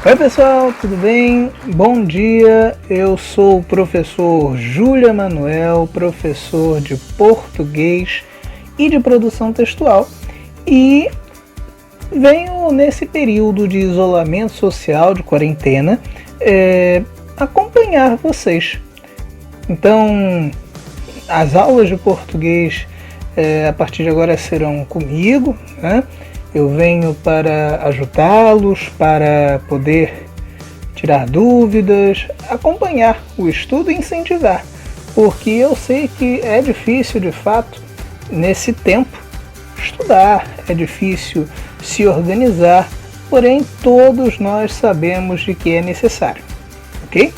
Oi pessoal, tudo bem? Bom dia, eu sou o professor Júlia Manuel, professor de português e de produção textual, e venho nesse período de isolamento social, de quarentena, acompanhar vocês. Então, as aulas de português a partir de agora serão comigo, né? Eu venho para ajudá-los, para poder tirar dúvidas, acompanhar o estudo e incentivar, porque eu sei que é difícil de fato, nesse tempo, estudar, é difícil se organizar, porém todos nós sabemos de que é necessário, ok?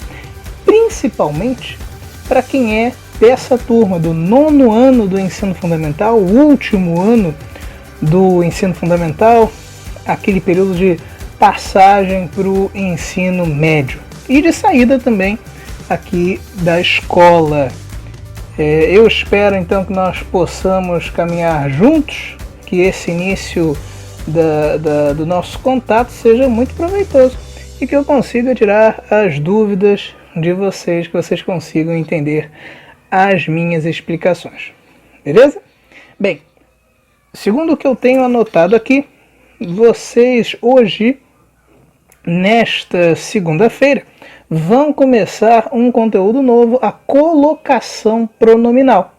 Principalmente para quem é dessa turma do 9º ano do ensino fundamental, o último ano do ensino fundamental, aquele período de passagem para o ensino médio e de saída também aqui da escola. Eu espero então que nós possamos caminhar juntos, que esse início do nosso contato seja muito proveitoso e que eu consiga tirar as dúvidas de vocês, que vocês consigam entender as minhas explicações. Beleza? Bem, segundo o que eu tenho anotado aqui, vocês hoje, nesta segunda-feira, vão começar um conteúdo novo, a colocação pronominal.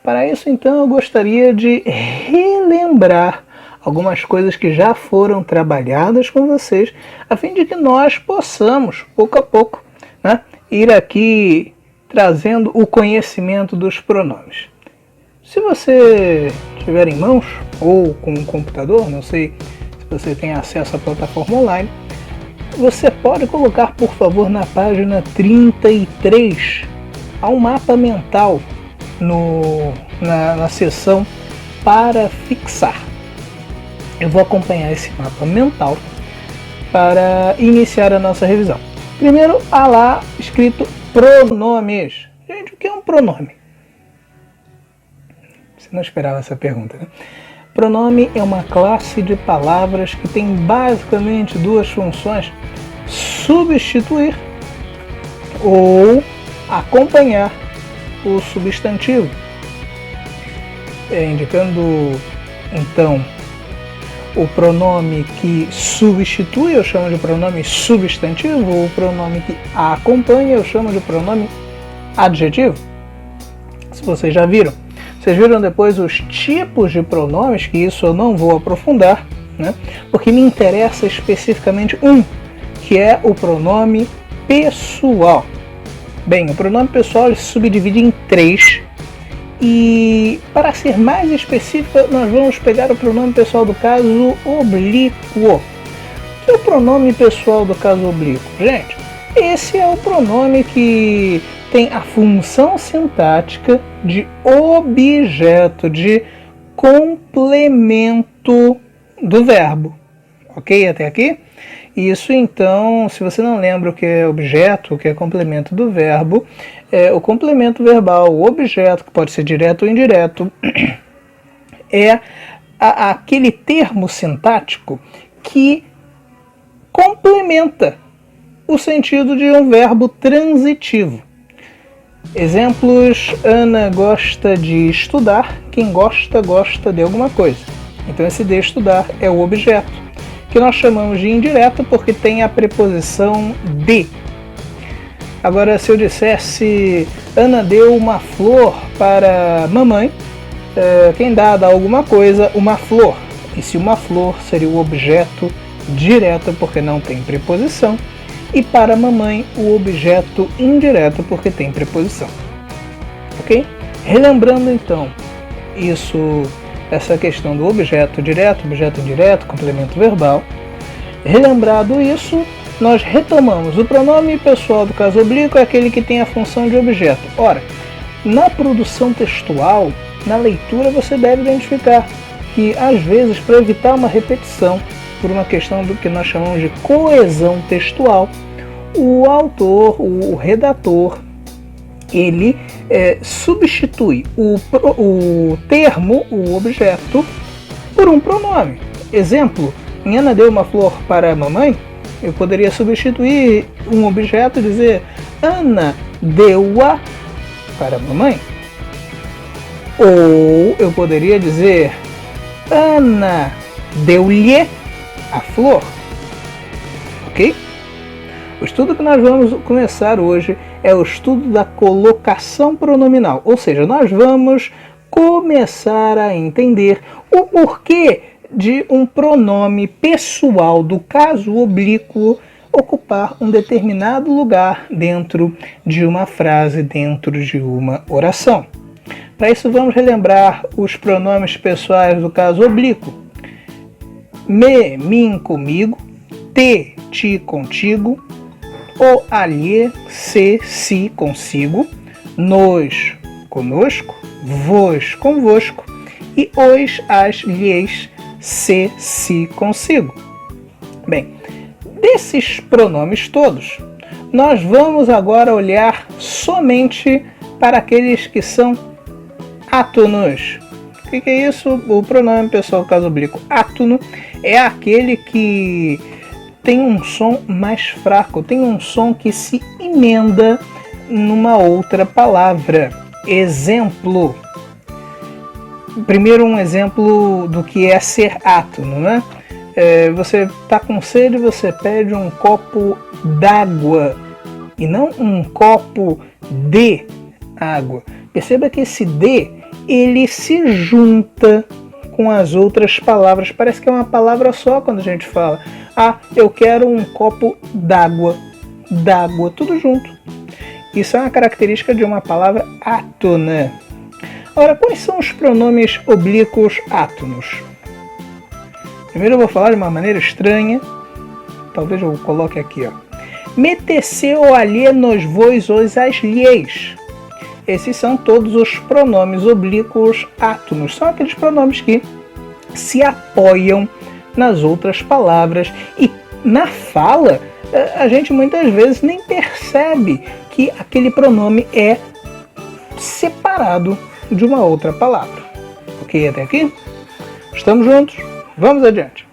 Para isso, então, eu gostaria de relembrar algumas coisas que já foram trabalhadas com vocês, a fim de que nós possamos, pouco a pouco, né, ir aqui trazendo o conhecimento dos pronomes. Se você tiver em mãos ou com um computador, não sei se você tem acesso à plataforma online, você pode colocar, por favor, na página 33 ao mapa mental na seção para fixar. Eu vou acompanhar esse mapa mental para iniciar a nossa revisão. Primeiro, há lá escrito pronomes. Gente, o que é um pronome? Você não esperava essa pergunta, né? Pronome é uma classe de palavras que tem basicamente duas funções: substituir ou acompanhar o substantivo. Indicando, então, o pronome que substitui, eu chamo de pronome substantivo, o pronome que acompanha, eu chamo de pronome adjetivo. Se vocês já viram. Vocês viram depois os tipos de pronomes, que isso eu não vou aprofundar, né? Porque me interessa especificamente um, que é o pronome pessoal. Bem, o pronome pessoal ele se subdivide em 3. E, para ser mais específico, nós vamos pegar o pronome pessoal do caso oblíquo. O que é o pronome pessoal do caso oblíquo? Gente, esse é o pronome que tem a função sintática de objeto, de complemento do verbo. Ok? Até aqui? Isso, então, se você não lembra o que é objeto, o que é complemento do verbo, o complemento verbal, o objeto, que pode ser direto ou indireto, é aquele termo sintático que complementa o sentido de um verbo transitivo. Exemplos: Ana gosta de estudar, quem gosta, gosta de alguma coisa. Então esse de estudar é o objeto, que nós chamamos de indireto porque tem a preposição de. Agora, se eu dissesse Ana deu uma flor para mamãe, quem dá alguma coisa, uma flor. E se uma flor seria o objeto direto porque não tem preposição, e para mamãe o objeto indireto porque tem preposição. Ok? Relembrando então essa questão do objeto direto, objeto indireto, complemento verbal. Relembrado isso, nós retomamos. O pronome pessoal do caso oblíquo é aquele que tem a função de objeto. Ora, na produção textual, na leitura, você deve identificar que, às vezes, para evitar uma repetição, por uma questão do que nós chamamos de coesão textual, o autor, o redator, ele substitui o termo, o objeto, por um pronome. Exemplo: Ana deu uma flor para a mamãe. Eu poderia substituir um objeto e dizer Ana deu-a para a mamãe. Ou eu poderia dizer Ana deu-lhe a flor. Ok? O estudo que nós vamos começar hoje é o estudo da colocação pronominal. Ou seja, nós vamos começar a entender o porquê de um pronome pessoal do caso oblíquo ocupar um determinado lugar dentro de uma frase, dentro de uma oração. Para isso vamos relembrar os pronomes pessoais do caso oblíquo. Me, mim, comigo, te, ti, contigo, o, alhe, se, si, consigo, nos, conosco, vos, convosco e os, as, lhes, se, si, consigo. Bem, desses pronomes todos, nós vamos agora olhar somente para aqueles que são átonos. O que é isso? O pronome pessoal caso oblíquo átono é aquele que tem um som mais fraco, tem um som que se emenda numa outra palavra. Exemplo. Primeiro um exemplo do que é ser átono, né? Você está com sede e você pede um copo d'água e não um copo de água. Perceba que esse de, ele se junta com as outras palavras. Parece que é uma palavra só quando a gente fala. Ah, eu quero um copo d'água. D'água, tudo junto. Isso é uma característica de uma palavra átona. Ora, quais são os pronomes oblíquos átonos? Primeiro eu vou falar de uma maneira estranha. Talvez eu coloque aqui, ó. Meteceu alhe nos vos os as lhes. Esses são todos os pronomes oblíquos átonos. São aqueles pronomes que se apoiam nas outras palavras. E na fala, a gente muitas vezes nem percebe que aquele pronome é separado de uma outra palavra. Ok até aqui? Estamos juntos? Vamos adiante.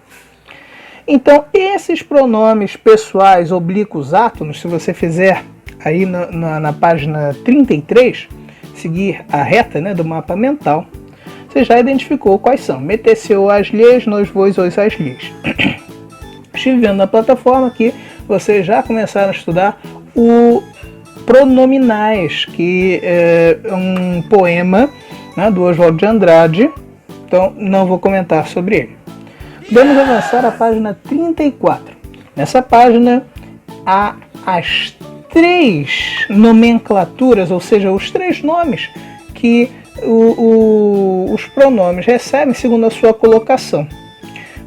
Então, esses pronomes pessoais oblíquos átonos, se você fizer aí na página 33, seguir a reta, né, do mapa mental, você já identificou quais são. Meteceu as lhes, nos vos, os as lhes. Estive vendo na plataforma que vocês já começaram a estudar o Pronominais, que é um poema, né, do Oswald de Andrade, então não vou comentar sobre ele. Vamos avançar à página 34. Nessa página há as três nomenclaturas, ou seja, os três nomes que os pronomes recebem segundo a sua colocação.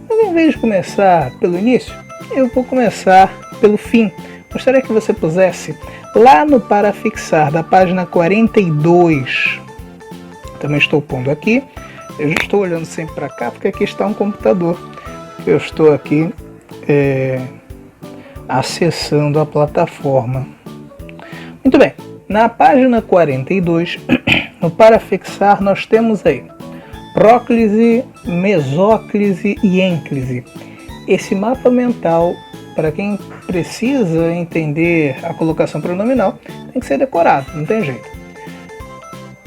Mas em vez de começar pelo início, eu vou começar pelo fim. Gostaria que você pusesse lá no para fixar da página 42. Também estou pondo aqui. Eu já estou olhando sempre para cá porque aqui está um computador. Eu estou aqui acessando a plataforma. Muito bem, na página 42, no para fixar, nós temos aí próclise, mesóclise e ênclise. Esse mapa mental, para quem precisa entender a colocação pronominal, tem que ser decorado, não tem jeito.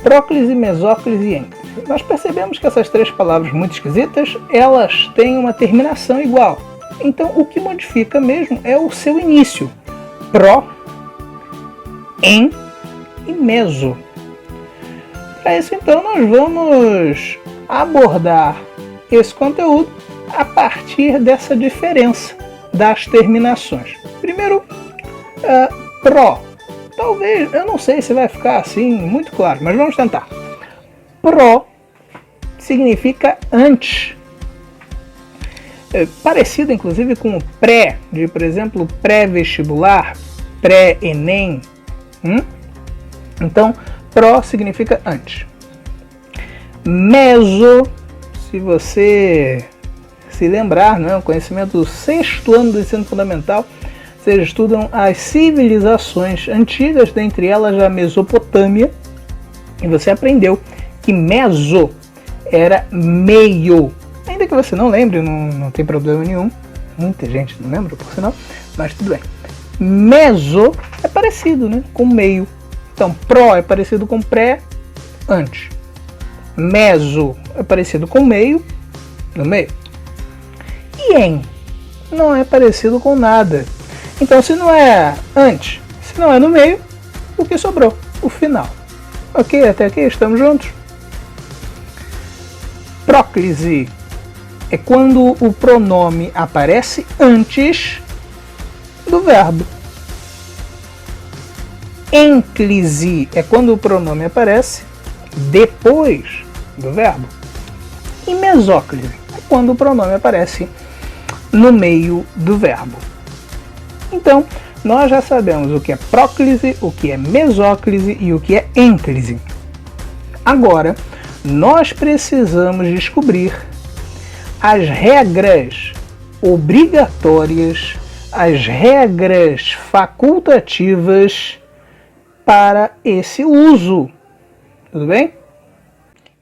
Próclise, mesóclise e ênclise. Nós percebemos que essas três palavras muito esquisitas, elas têm uma terminação igual. Então, o que modifica mesmo é o seu início. Pró, em e meso. Para isso, então, nós vamos abordar esse conteúdo a partir dessa diferença das terminações. Primeiro, pró. Talvez, eu não sei se vai ficar assim muito claro, mas vamos tentar. Pró significa antes. Parecido, inclusive, com o pré, de, por exemplo, pré-vestibular, pré-ENEM. Então, pró significa antes. Meso, se você se lembrar, né, o conhecimento do 6º ano do ensino fundamental, vocês estudam as civilizações antigas, dentre elas a Mesopotâmia, e você aprendeu que meso era meio. Ainda que você não lembre, não tem problema nenhum, muita gente não lembra, por sinal, Mas tudo bem. Meso é parecido, né, com meio. Então, pró é parecido com pré, antes. Meso é parecido com meio, no meio. E em não é parecido com nada. Então, se não é antes, se não é no meio, o que sobrou? O final. Ok, até aqui estamos juntos? Próclise é quando o pronome aparece antes do verbo. Ênclise é quando o pronome aparece depois do verbo. E mesóclise é quando o pronome aparece no meio do verbo. Então, nós já sabemos o que é próclise, o que é mesóclise e o que é ênclise. Agora, nós precisamos descobrir as regras obrigatórias, as regras facultativas para esse uso. Tudo bem?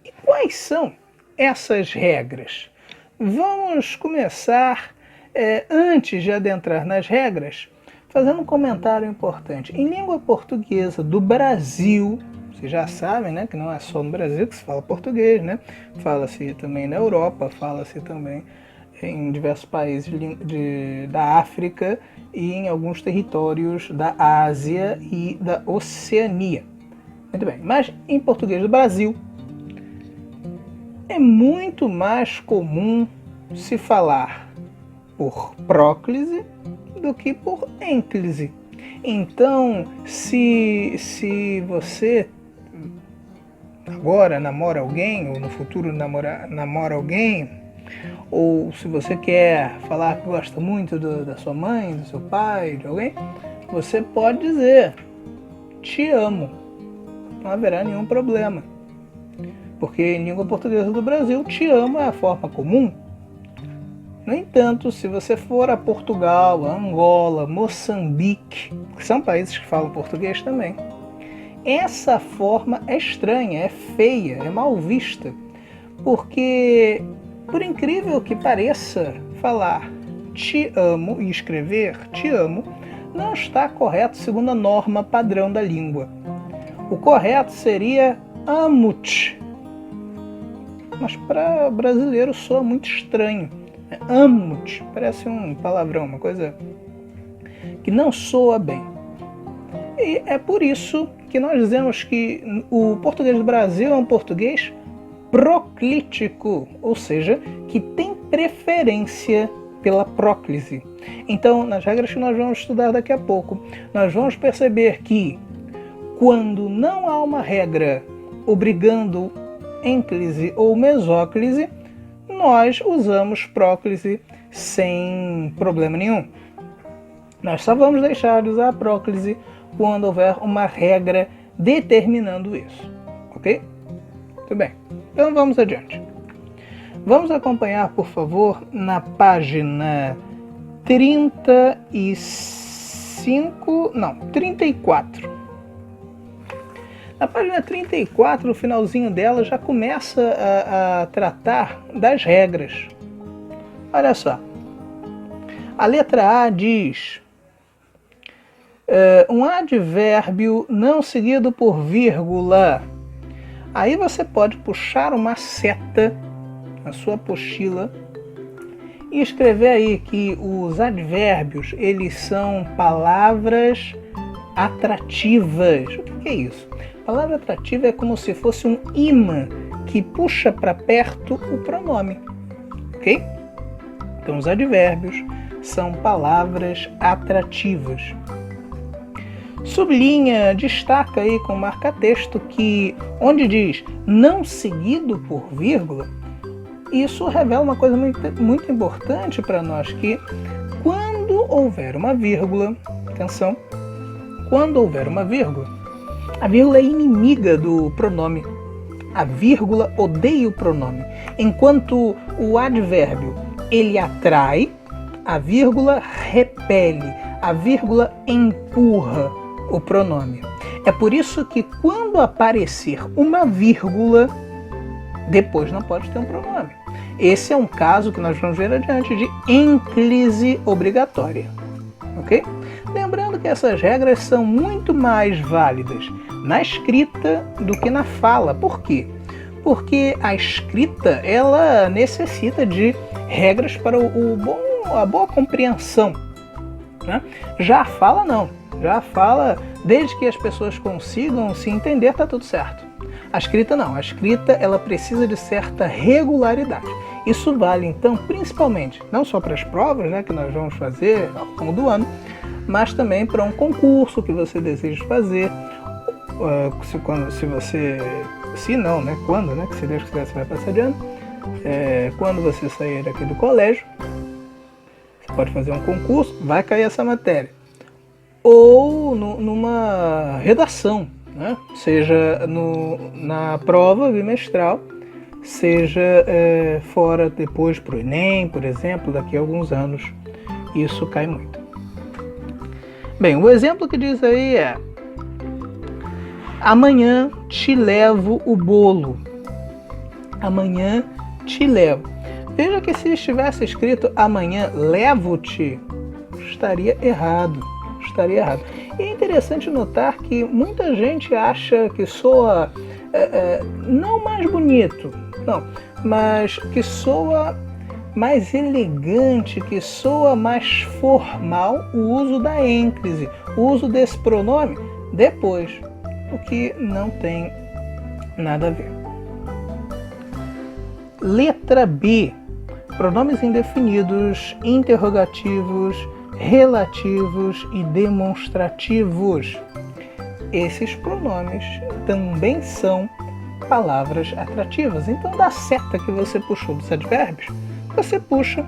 E quais são essas regras? Vamos começar, antes de adentrar nas regras, fazendo um comentário importante. Em língua portuguesa do Brasil, vocês já sabem, né, que não é só no Brasil que se fala português, né? Fala-se também na Europa, fala-se também em diversos países da África e em alguns territórios da Ásia e da Oceania. Muito bem, mas em português do Brasil é muito mais comum se falar por próclise do que por ênclise. Então, se você agora namora alguém, ou no futuro namora alguém, ou se você quer falar que gosta muito da sua mãe, do seu pai, de alguém, você pode dizer, te amo. Não haverá nenhum problema. Porque em língua portuguesa do Brasil, te amo é a forma comum. No entanto, se você for a Portugal, a Angola, Moçambique, que são países que falam português também, essa forma é estranha, é feia, é mal vista. Porque, por incrível que pareça, falar te amo e escrever te amo não está correto segundo a norma padrão da língua. O correto seria amo-te. Mas para brasileiro soa muito estranho. Amo-te, parece um palavrão, uma coisa que não soa bem. E é por isso que nós dizemos que o português do Brasil é um português proclítico, ou seja, que tem preferência pela próclise. Então, nas regras que nós vamos estudar daqui a pouco, nós vamos perceber que quando não há uma regra obrigando ênclise ou mesóclise, nós usamos próclise sem problema nenhum. Nós só vamos deixar de usar a próclise quando houver uma regra determinando isso. Ok? Muito bem. Então vamos adiante. Vamos acompanhar, por favor, na página 34. Na página 34, no finalzinho dela, já começa a tratar das regras. Olha só. A letra A diz: um advérbio não seguido por vírgula. Aí você pode puxar uma seta na sua apostila e escrever aí que os advérbios, eles são palavras atrativas. O que é isso? Palavra atrativa é como se fosse um imã que puxa para perto o pronome. Ok? Então os advérbios são palavras atrativas. Sublinha, destaca aí com marca-texto que onde diz não seguido por vírgula, isso revela uma coisa muito importante para nós, que quando houver uma vírgula, atenção, quando houver uma vírgula, a vírgula é inimiga do pronome. A vírgula odeia o pronome. Enquanto o advérbio ele atrai, a vírgula repele, a vírgula empurra o pronome. É por isso que quando aparecer uma vírgula, depois não pode ter um pronome. Esse é um caso que nós vamos ver adiante de ênclise obrigatória. ok? Lembrando que essas regras são muito mais válidas na escrita do que na fala. Por quê? Porque a escrita, ela necessita de regras para a boa compreensão, né? Já a fala não. Já a fala, desde que as pessoas consigam se entender, está tudo certo. A escrita não. A escrita, ela precisa de certa regularidade. Isso vale, então, principalmente, não só para as provas, né, que nós vamos fazer ao longo do ano, mas também para um concurso que você deseja fazer, quando, que se Deus quiser você vai passar de ano, quando você sair aqui do colégio, você pode fazer um concurso, vai cair essa matéria. Ou numa redação, né? Seja na prova bimestral, seja fora depois para o Enem, por exemplo, daqui a alguns anos, isso cai muito. Bem, o exemplo que diz aí é: amanhã te levo o bolo. Amanhã te levo. Veja que se estivesse escrito amanhã levo-te, estaria errado. E é interessante notar que muita gente acha que soa não mais bonito, não, mas que soa mais elegante, que soa mais formal o uso da ênclise, o uso desse pronome depois, o que não tem nada a ver. Letra B. Pronomes indefinidos, interrogativos, relativos e demonstrativos. Esses pronomes também são palavras atrativas. Então, da seta que você puxou dos advérbios, você puxa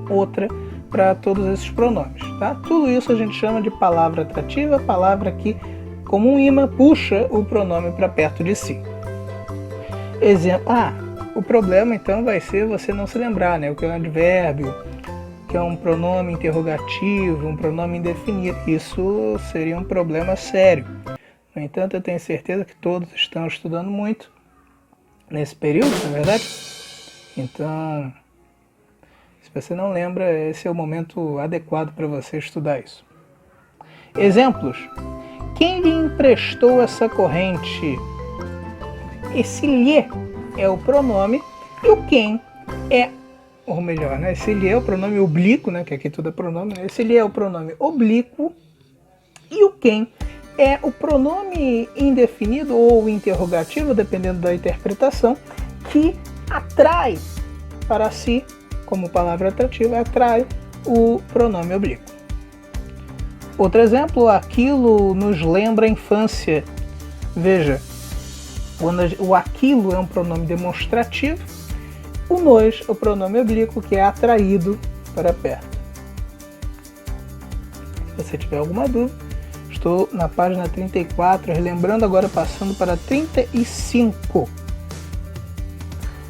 outra para todos esses pronomes, tá? Tudo isso a gente chama de palavra atrativa, palavra que, como um imã, puxa o pronome para perto de si. Exemplo. O problema então vai ser você não se lembrar, né? O que é um advérbio, que é um pronome interrogativo, um pronome indefinido. Isso seria um problema sério. No entanto, eu tenho certeza que todos estão estudando muito nesse período, não é verdade? Então, se você não lembra, esse é o momento adequado para você estudar isso. Exemplos. Quem lhe emprestou essa corrente? Esse lhe é o pronome e o quem é, ou melhor, né? Esse lhe é o pronome oblíquo, né? Que aqui tudo é pronome, né? Esse lhe é o pronome oblíquo e o quem é o pronome indefinido ou interrogativo, dependendo da interpretação, que atrai para si, como palavra atrativa, atrai o pronome oblíquo. Outro exemplo, aquilo nos lembra a infância. Veja, quando o aquilo é um pronome demonstrativo, o nos é o pronome oblíquo, que é atraído para perto. Se você tiver alguma dúvida, estou na página 34, relembrando agora, passando para 35.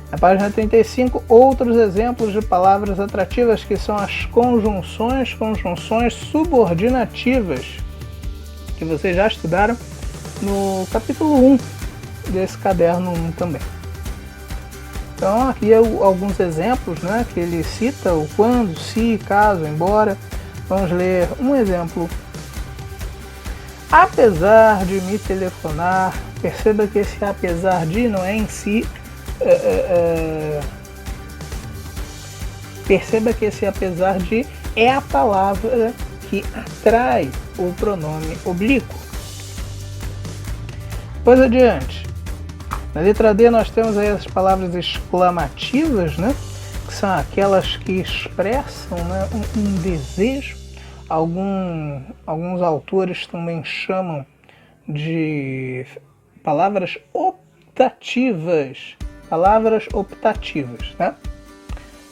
Na página 35, outros exemplos de palavras atrativas, que são as conjunções subordinativas, que vocês já estudaram no capítulo 1 desse caderno 1 também. Então aqui alguns exemplos, né, que ele cita: o quando, se, caso, embora. Vamos ler um exemplo. Apesar de me telefonar, perceba que esse apesar de não é em si, perceba que esse apesar de é a palavra que atrai o pronome oblíquo. Depois adiante. Na letra D nós temos aí as palavras exclamativas, né? Que são aquelas que expressam, né, um desejo. Alguns autores também chamam de palavras optativas. Né?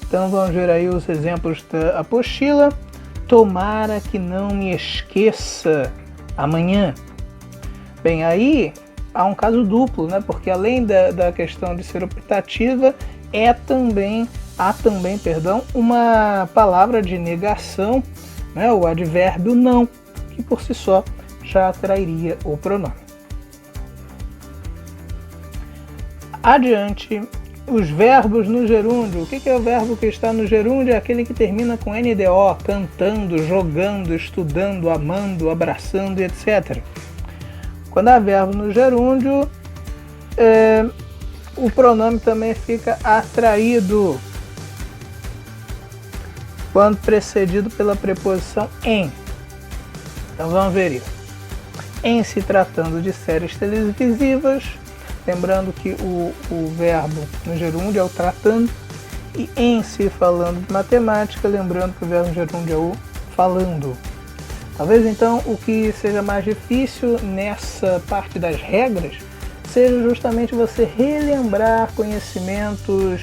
Então vamos ver aí os exemplos da apostila. Tomara que não me esqueça amanhã. Bem, aí há um caso duplo, né? Porque além da questão de ser optativa, há também, uma palavra de negação, né? O advérbio não, que por si só já atrairia o pronome. Adiante, os verbos no gerúndio. O que é o verbo que está no gerúndio? É aquele que termina com NDO, cantando, jogando, estudando, amando, abraçando, etc. Quando há verbo no gerúndio, o pronome também fica atraído quando precedido pela preposição em. Então vamos ver isso. Em se tratando de séries televisivas, lembrando que o verbo no gerúndio é o tratando, e em se falando de matemática, lembrando que o verbo no gerúndio é o falando. Talvez então o que seja mais difícil nessa parte das regras seja justamente você relembrar conhecimentos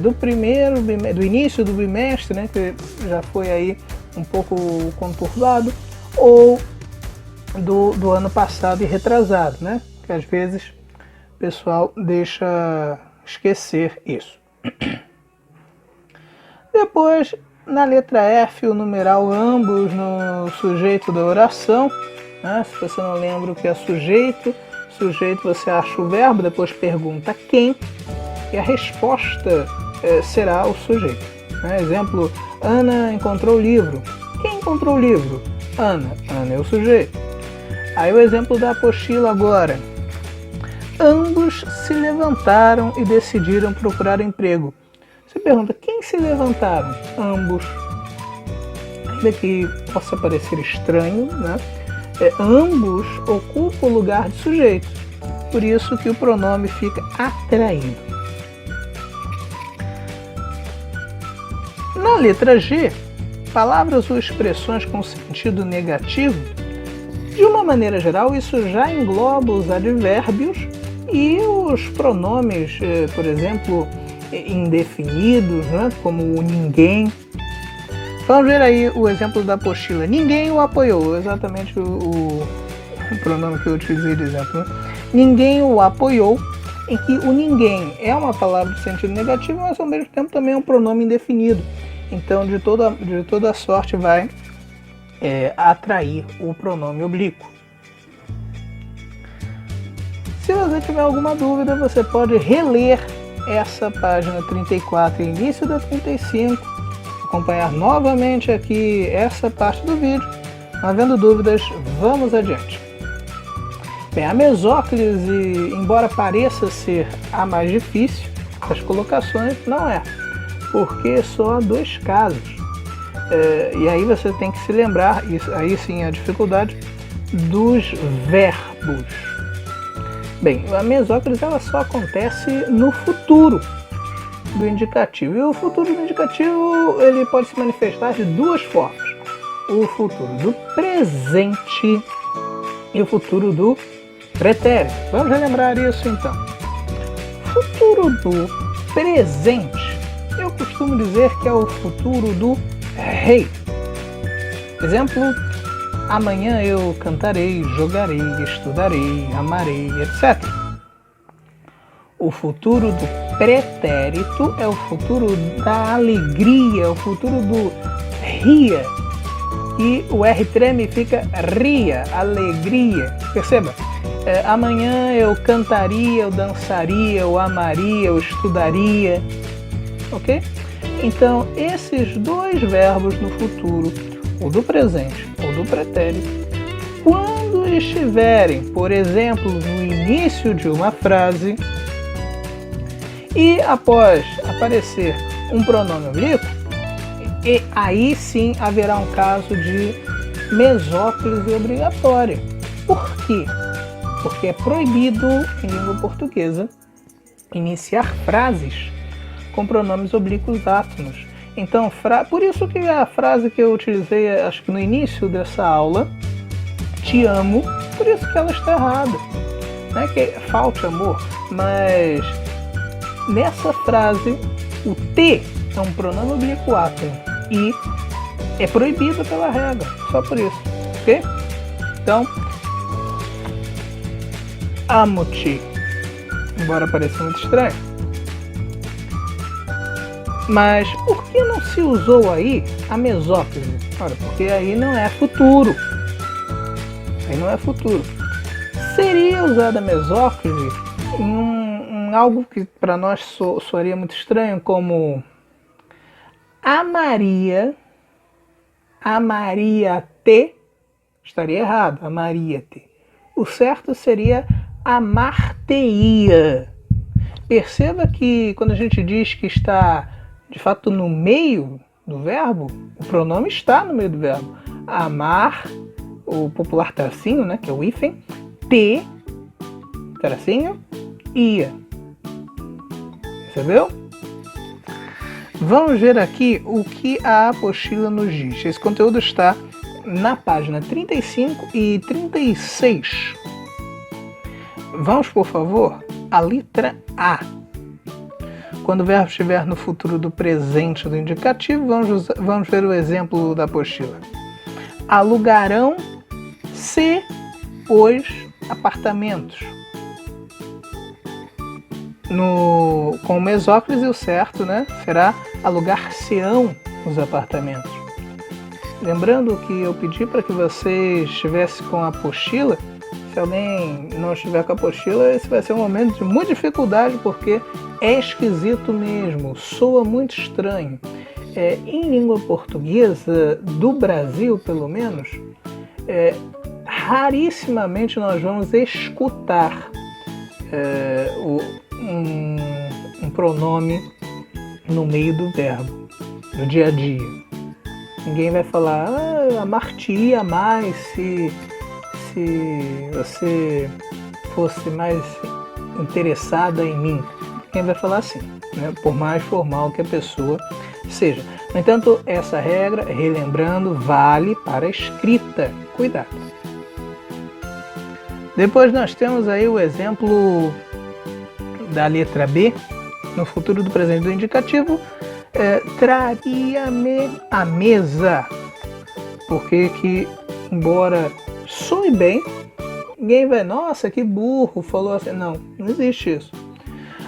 do início do bimestre, né, que já foi aí um pouco conturbado, ou do ano passado e retrasado, né, que às vezes o pessoal deixa esquecer isso. Depois, na letra F, o numeral ambos no sujeito da oração, né? Se você não lembra o que é sujeito você acha o verbo, depois pergunta quem, e a resposta será o sujeito. Né? Exemplo, Ana encontrou o livro. Quem encontrou o livro? Ana. Ana é o sujeito. Aí o exemplo da apostila agora. Ambos se levantaram e decidiram procurar emprego. Você pergunta, quem se levantaram? Ambos. Ainda que possa parecer estranho, né? Ambos ocupam o lugar de sujeito. Por isso que o pronome fica atraído. Na letra G, palavras ou expressões com sentido negativo, de uma maneira geral, isso já engloba os advérbios e os pronomes, por exemplo, indefinidos, né, como o ninguém. Vamos ver aí o exemplo da apostila. Ninguém o apoiou, exatamente o pronome que eu utilizei de exemplo. Né? Ninguém o apoiou, em que o ninguém é uma palavra de sentido negativo, mas ao mesmo tempo também é um pronome indefinido. Então, de toda sorte, vai atrair o pronome oblíquo. Se você tiver alguma dúvida, você pode reler essa página 34 e início da 35, acompanhar novamente aqui essa parte do vídeo. Havendo dúvidas, vamos adiante. Bem, a mesóclise, embora pareça ser a mais difícil das colocações, não é, porque só há dois casos. E aí você tem que se lembrar, aí sim a dificuldade, dos verbos. Bem, a mesóclise ela só acontece no futuro do indicativo. E o futuro do indicativo ele pode se manifestar de duas formas. O futuro do presente e o futuro do pretérito. Vamos relembrar isso então. Futuro do presente, eu costumo dizer que é o futuro do rei. Exemplo, amanhã eu cantarei, jogarei, estudarei, amarei, etc. O futuro do pretérito é o futuro da alegria, o futuro do ria. E o R treme fica ria, alegria. Perceba? Amanhã eu cantaria, eu dançaria, eu amaria, eu estudaria. Ok? Então, esses dois verbos no futuro, o do presente ou do pretérito, quando estiverem, por exemplo, no início de uma frase e após aparecer um pronome oblíquo, e aí sim haverá um caso de mesóclise obrigatória. Por quê? Porque é proibido, em língua portuguesa, iniciar frases com pronomes oblíquos átonos. Então, por isso que a frase que eu utilizei, acho que no início dessa aula, te amo, por isso que ela está errada. Não é que falte amor, mas nessa frase, o T é um pronome oblíquo átono e é proibido pela regra, só por isso, ok? Então, amo-te, embora pareça muito estranho. Mas por que não se usou aí a mesóclise? Ora, porque aí não é futuro. Aí não é futuro. Seria usada a mesóclise em um algo que para nós soaria muito estranho, como amaria, amaria-te, estaria errado, amaria-te. O certo seria amar-te-ia. Perceba que quando a gente diz que está de fato no meio do verbo, o pronome está no meio do verbo. Amar, o popular tracinho, né, que é o hífen, te, tracinho, ia. Percebeu? Vamos ver aqui o que a apostila nos diz. Esse conteúdo está na página 35 e 36. Vamos, por favor, à letra A. Quando o verbo estiver no futuro do presente do indicativo, vamos ver o exemplo da apostila. Alugarão-se os apartamentos. Com o mesóclise, o certo, né, será alugar-se-ão os apartamentos. Lembrando que eu pedi para que você estivesse com a apostila. Se alguém não estiver com a apostila, esse vai ser um momento de muita dificuldade, porque é esquisito mesmo, soa muito estranho. Em língua portuguesa, do Brasil pelo menos, rarissimamente nós vamos escutar um pronome no meio do verbo, no dia a dia. Ninguém vai falar, amar-te-ia mais se você fosse mais interessada em mim. Ninguém vai falar assim, né? Por mais formal que a pessoa seja. No entanto, essa regra, relembrando, vale para a escrita. Cuidado. Depois nós temos aí o exemplo da letra B, no futuro do presente do indicativo, traria-me à mesa. Porque que, embora soe bem, ninguém vai, nossa, que burro, falou assim. Não existe isso.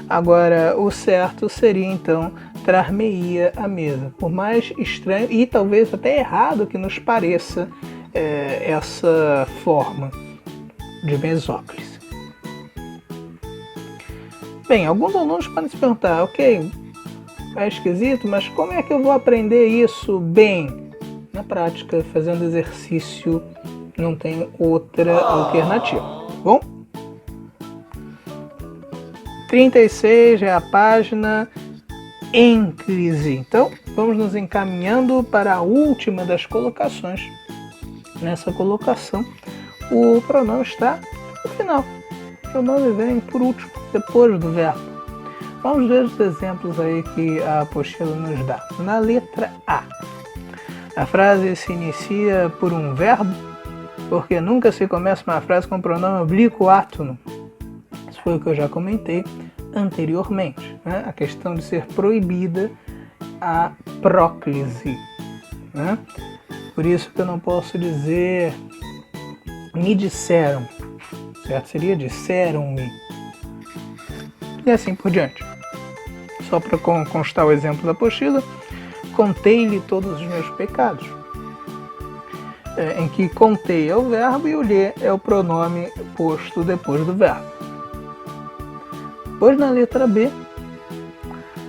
Agora, o certo seria, então, trar-me-ia à mesa. Por mais estranho e talvez até errado que nos pareça essa forma de mesóclise. Bem, alguns alunos podem se perguntar, ok, é esquisito, mas como é que eu vou aprender isso bem? Na prática, fazendo exercício, não tem outra alternativa. Bom? 36 é a página ênclise. Então, vamos nos encaminhando para a última das colocações. Nessa colocação, o pronome está no final. O pronome vem por último, depois do verbo. Vamos ver os exemplos aí que a apostila nos dá. Na letra A, a frase se inicia por um verbo, porque nunca se começa uma frase com o pronome oblíquo átono. Isso foi o que eu já comentei anteriormente, né? A questão de ser proibida a próclise, né? Por isso que eu não posso dizer me disseram, certo? Seria disseram-me. E assim por diante. Só para constar o exemplo da apostila, contei-lhe todos os meus pecados. Em que contei é o verbo e o lhe é o pronome posto depois do verbo. Depois, na letra B,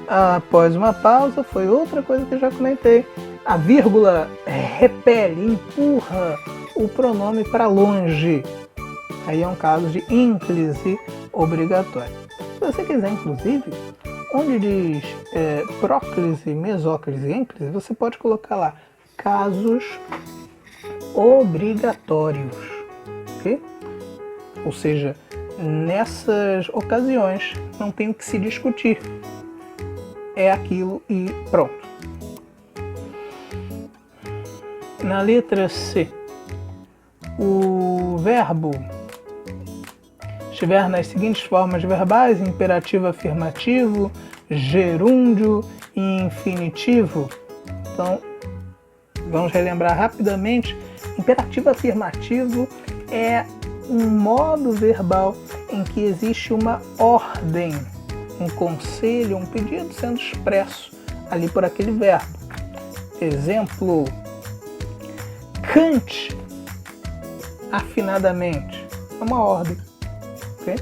após uma pausa, foi outra coisa que eu já comentei. A vírgula repele, empurra o pronome para longe. Aí é um caso de ênclise obrigatória. Se você quiser, inclusive, onde diz próclise, mesóclise, ênclise, você pode colocar lá casos obrigatórios, ok? Ou seja, nessas ocasiões não tem o que se discutir, é aquilo e pronto. Na letra C, o verbo estiver nas seguintes formas verbais: imperativo afirmativo, gerúndio e infinitivo. Então, vamos relembrar rapidamente. Imperativo afirmativo é um modo verbal em que existe uma ordem, um conselho, um pedido sendo expresso ali por aquele verbo. Exemplo: cante afinadamente. É uma ordem. Okay?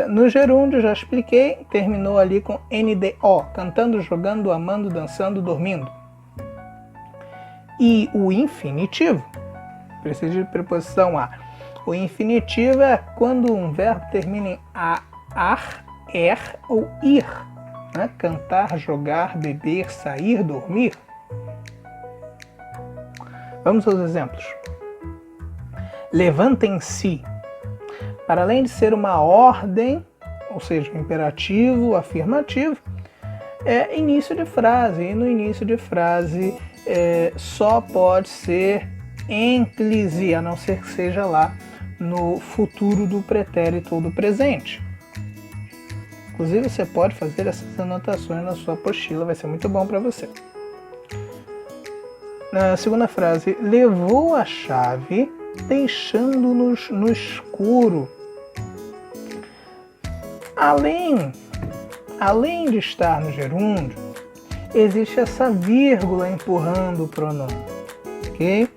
No gerúndio, já expliquei, terminou ali com NDO, cantando, jogando, amando, dançando, dormindo. E o infinitivo, precisa de preposição a. O infinitivo é quando um verbo termina em a, ar, er ou ir. Né? Cantar, jogar, beber, sair, dormir. Vamos aos exemplos. Levantem-se. Para além de ser uma ordem, ou seja, um imperativo, afirmativo, é início de frase. E no início de frase só pode ser ênclise, a não ser que seja lá no futuro do pretérito ou do presente. Inclusive você pode fazer essas anotações na sua apostila, vai ser muito bom para você. Na segunda frase, levou a chave deixando-nos no escuro. Além de estar no gerúndio, existe essa vírgula empurrando o pronome. Ok?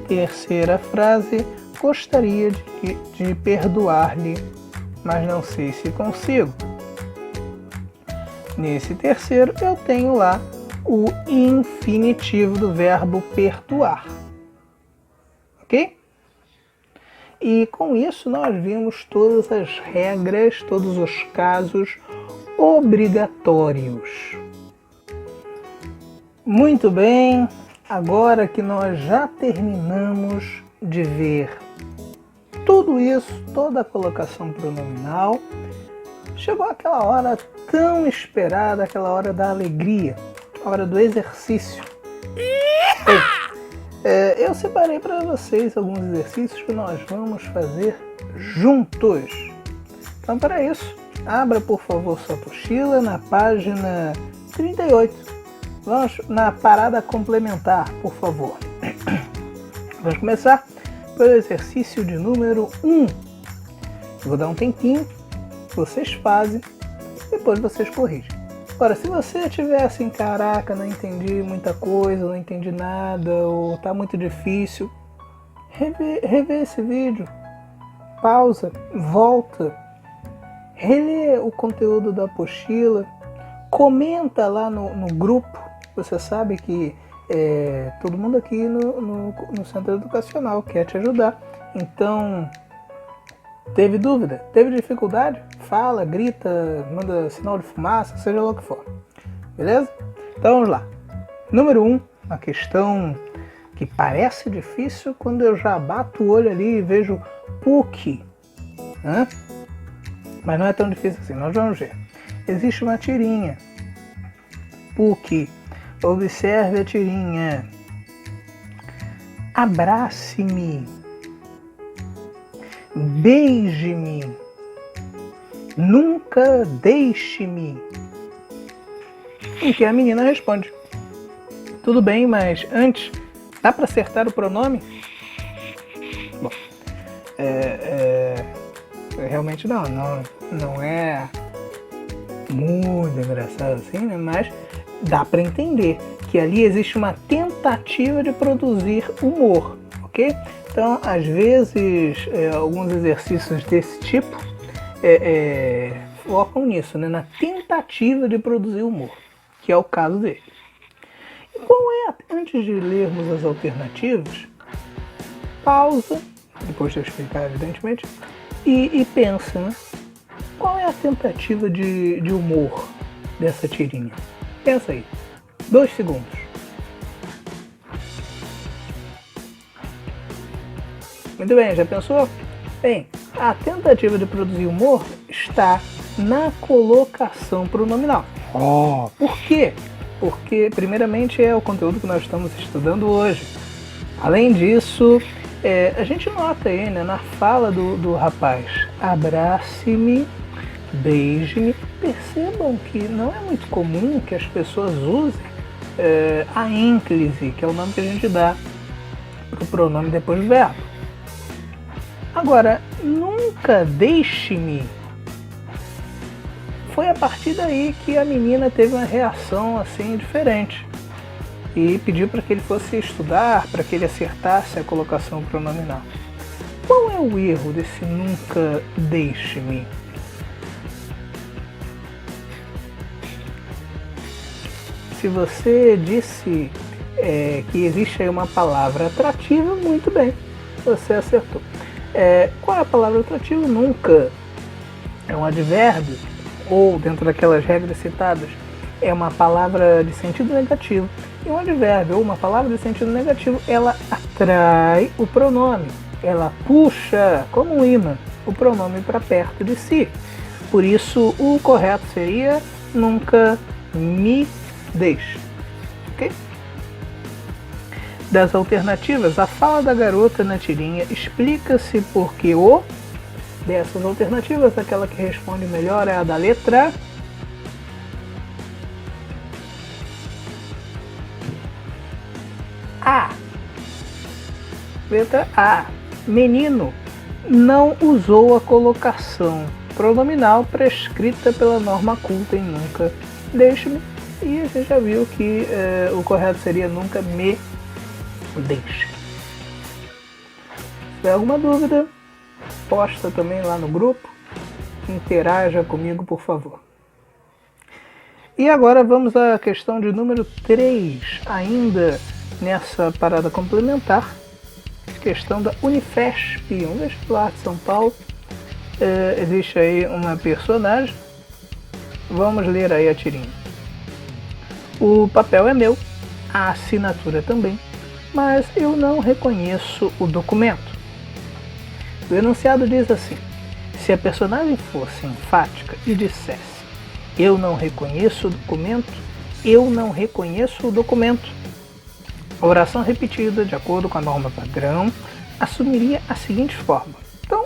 Terceira frase, gostaria de perdoar-lhe, mas não sei se consigo. Nesse terceiro, eu tenho lá o infinitivo do verbo perdoar. Ok? E com isso nós vimos todas as regras, todos os casos obrigatórios. Muito bem, agora que nós já terminamos de ver tudo isso, toda a colocação pronominal, chegou aquela hora tão esperada, aquela hora da alegria, a hora do exercício. Eu separei para vocês alguns exercícios que nós vamos fazer juntos. Então, para isso, abra por favor sua apostila na página 38. Vamos na parada complementar, por favor. Vamos começar pelo exercício de número 1. Eu vou dar um tempinho, vocês fazem, depois vocês corrigem. Agora, se você estiver assim, caraca, não entendi muita coisa, não entendi nada, ou tá muito difícil, rever esse vídeo, pausa, volta, relê o conteúdo da apostila, comenta lá no grupo. Você sabe que todo mundo aqui no Centro Educacional quer te ajudar. Então, teve dúvida? Teve dificuldade? Fala, grita, manda sinal de fumaça, seja lá o que for. Beleza? Então vamos lá. Número 1, uma questão que parece difícil quando eu já bato o olho ali e vejo PUC. Mas não é tão difícil assim, nós vamos ver. Existe uma tirinha. PUC. Observe a tirinha. Abrace-me. Beije-me. Nunca deixe-me. Em que a menina responde: tudo bem, mas antes, dá para acertar o pronome? Bom, realmente não é muito engraçado assim, né? Mas dá para entender que ali existe uma tentativa de produzir humor, ok? Então, às vezes, alguns exercícios desse tipo focam nisso, né? Na tentativa de produzir humor, que é o caso dele. E qual antes de lermos as alternativas, pausa, depois de eu explicar, evidentemente, e pensa, né? Qual é a tentativa de humor dessa tirinha? Pensa aí. 2 segundos. Muito bem, já pensou? Bem, a tentativa de produzir humor está na colocação pronominal. Por quê? Porque, primeiramente, é o conteúdo que nós estamos estudando hoje. Além disso, a gente nota aí, né, na fala do rapaz: abrace-me, beije-me. Percebam que não é muito comum que as pessoas usem a ênclise, que é o nome que a gente dá para o pronome depois do verbo. Agora, nunca deixe-me. Foi a partir daí que a menina teve uma reação assim diferente e pediu para que ele fosse estudar, para que ele acertasse a colocação pronominal. Qual é o erro desse nunca deixe-me? Se você disse que existe aí uma palavra atrativa, muito bem, você acertou. Qual é a palavra atrativa? Nunca é um advérbio, ou dentro daquelas regras citadas, é uma palavra de sentido negativo. E um advérbio ou uma palavra de sentido negativo, ela atrai o pronome, ela puxa, como um imã, o pronome para perto de si. Por isso, o correto seria nunca me deixe. Ok? Das alternativas, a fala da garota na tirinha explica-se porque dessas alternativas, aquela que responde melhor é a da letra A. Letra A. Menino não usou a colocação pronominal prescrita pela norma culta em nunca deixe-me. E a gente já viu que o correto seria nunca me deixe. Se tiver alguma dúvida, posta também lá no grupo. Interaja comigo, por favor. E agora vamos à questão de número 3, ainda nessa parada complementar. Questão da Unifesp, um vestibular de São Paulo. Existe aí uma personagem. Vamos ler aí a tirinha. O papel é meu, a assinatura também, mas eu não reconheço o documento. O enunciado diz assim: se a personagem fosse enfática e dissesse eu não reconheço o documento, eu não reconheço o documento, a oração repetida, de acordo com a norma padrão, assumiria a seguinte forma. Então,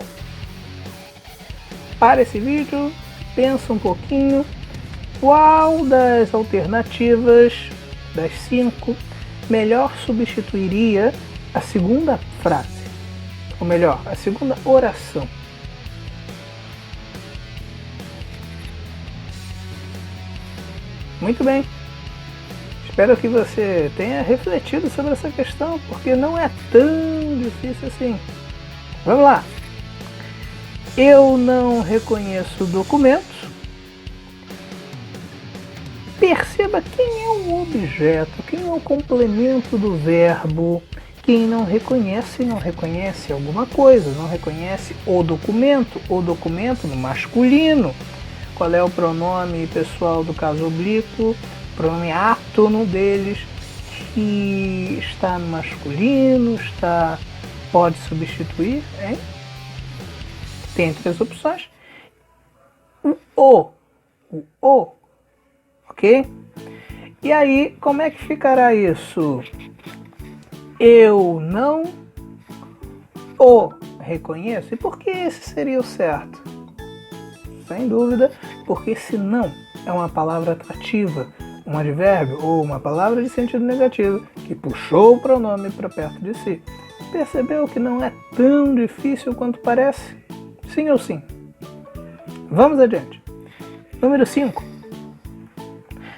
para esse vídeo, pensa um pouquinho, qual das alternativas, das 5, melhor substituiria a segunda frase, ou melhor, a segunda oração. Muito bem. Espero que você tenha refletido sobre essa questão, porque não é tão difícil assim. Vamos lá. Eu não reconheço o documento. Perceba quem é o objeto, quem é o complemento do verbo. Quem não reconhece alguma coisa, não reconhece o documento no masculino. Qual é o pronome pessoal do caso oblíquo? Pronome átono deles, que está no masculino, pode substituir, hein? Tem 3 opções. O, ok? E aí, como é que ficará isso? Eu não o reconheço. E por que esse seria o certo? Sem dúvida, porque se não é uma palavra atrativa, um advérbio ou uma palavra de sentido negativo que puxou o pronome para perto de si. Percebeu que não é tão difícil quanto parece? Sim ou sim? Vamos adiante. Número 5.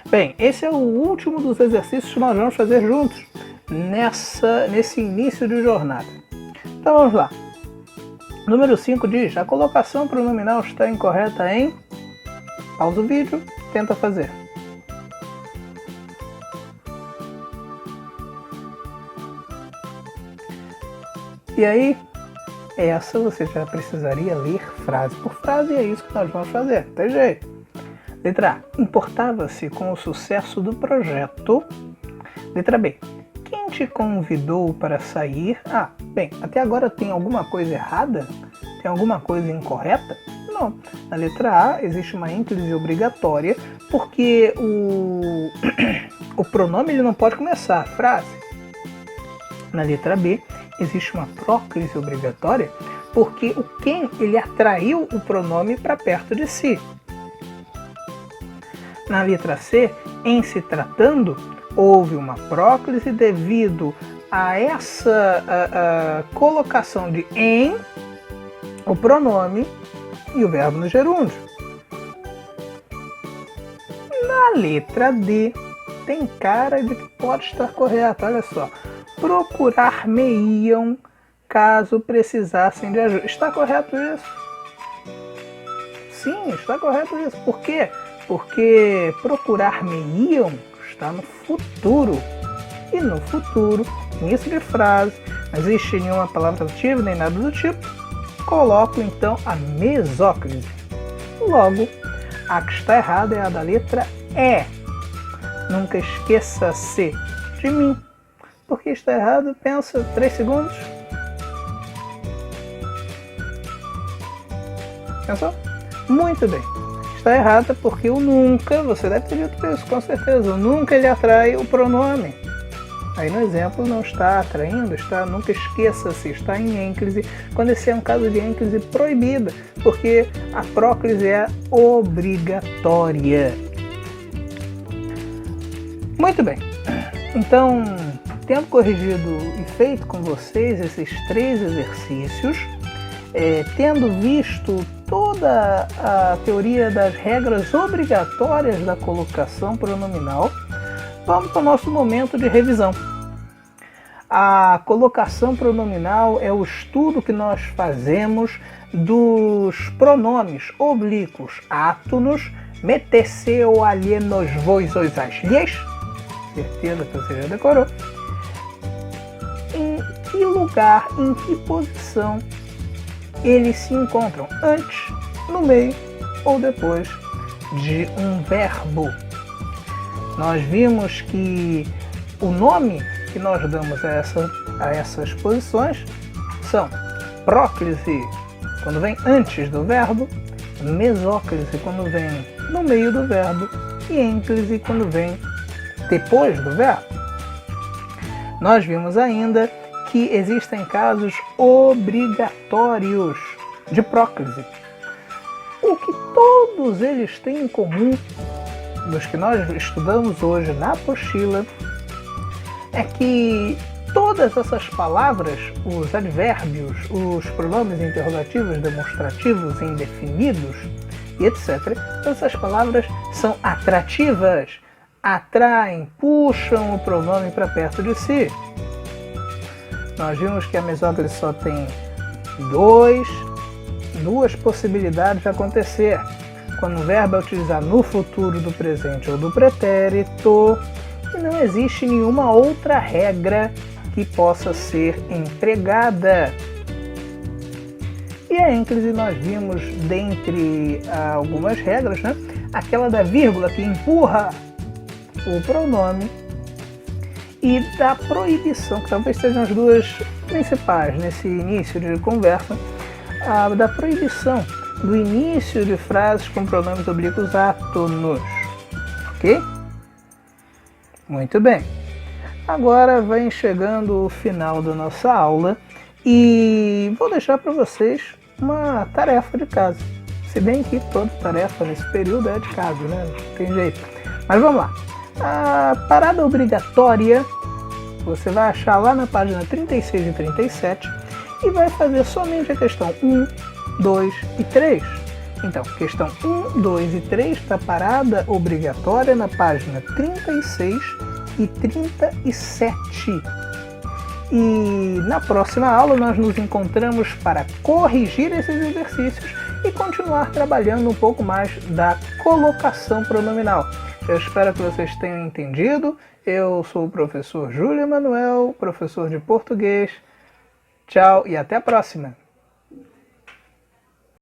Bem, esse é o último dos exercícios que nós vamos fazer juntos nesse início de jornada. Então vamos lá. Número 5 diz: a colocação pronominal está incorreta em... Pausa o vídeo, tenta fazer. E aí, essa você já precisaria ler frase por frase, e é isso que nós vamos fazer, não tem jeito. Letra A. Importava-se com o sucesso do projeto. Letra B. Quem te convidou para sair? Bem, até agora tem alguma coisa errada? Tem alguma coisa incorreta? Não. Na letra A existe uma ênclise obrigatória, porque o pronome ele não pode começar a frase. Na letra B existe uma próclise obrigatória, porque o quem ele atraiu o pronome para perto de si. Na letra C, em se tratando, houve uma próclise devido a essa colocação de em, o pronome e o verbo no gerúndio. Na letra D, tem cara de que pode estar correto, olha só. Procurar-me-iam caso precisassem de ajuda. Está correto isso? Sim, está correto isso. Por quê? Porque procurar-me-iam está no futuro. E no futuro, início de frase, não existe nenhuma palavra ativa nem nada do tipo, coloco então a mesóclise. Logo, a que está errada é a da letra E. Nunca esqueça-se de mim. Porque está errado, pensa 3 segundos. Pensou? Muito bem. Está errada porque o nunca, você deve ter dito isso com certeza, o nunca ele atrai o pronome. Aí no exemplo não está atraindo, está nunca esqueça-se, está em ênclise, quando esse é um caso de ênclise proibida, porque a próclise é obrigatória. Muito bem, então, tendo corrigido e feito com vocês esses 3 exercícios, tendo visto toda a teoria das regras obrigatórias da colocação pronominal, vamos para o nosso momento de revisão. A colocação pronominal é o estudo que nós fazemos dos pronomes oblíquos átonos, meteceu, alienos, vos, ois, as, lhes, certeza que você já decorou, em que lugar, em que posição eles se encontram, antes, no meio ou depois de um verbo. Nós vimos que o nome que nós damos a essas posições são próclise, quando vem antes do verbo, mesóclise, quando vem no meio do verbo, e ênclise, quando vem depois do verbo. Nós vimos ainda que existem casos obrigatórios de próclise. O que todos eles têm em comum, dos que nós estudamos hoje na apostila, é que todas essas palavras, os advérbios, os pronomes interrogativos, demonstrativos, indefinidos e etc., todas essas palavras são atrativas, atraem, puxam o pronome para perto de si. Nós vimos que a mesóclise só tem duas possibilidades de acontecer. Quando o verbo é utilizado no futuro do presente ou do pretérito, e não existe nenhuma outra regra que possa ser empregada. E a ênclise nós vimos, dentre algumas regras, né? Aquela da vírgula que empurra o pronome, e da proibição, que talvez sejam as duas principais nesse início de conversa, da proibição do início de frases com pronomes oblíquos átonos. Ok? Muito bem. Agora vem chegando o final da nossa aula e vou deixar para vocês uma tarefa de casa. Se bem que toda tarefa nesse período é de casa, né? Não tem jeito. Mas vamos lá. A parada obrigatória você vai achar lá na página 36 e 37 e vai fazer somente a questão 1, 2 e 3. Então, questão 1, 2 e 3 da parada obrigatória na página 36 e 37. E na próxima aula nós nos encontramos para corrigir esses exercícios e continuar trabalhando um pouco mais da colocação pronominal. Eu espero que vocês tenham entendido. Eu sou o professor Júlio Emanuel, professor de português. Tchau e até a próxima!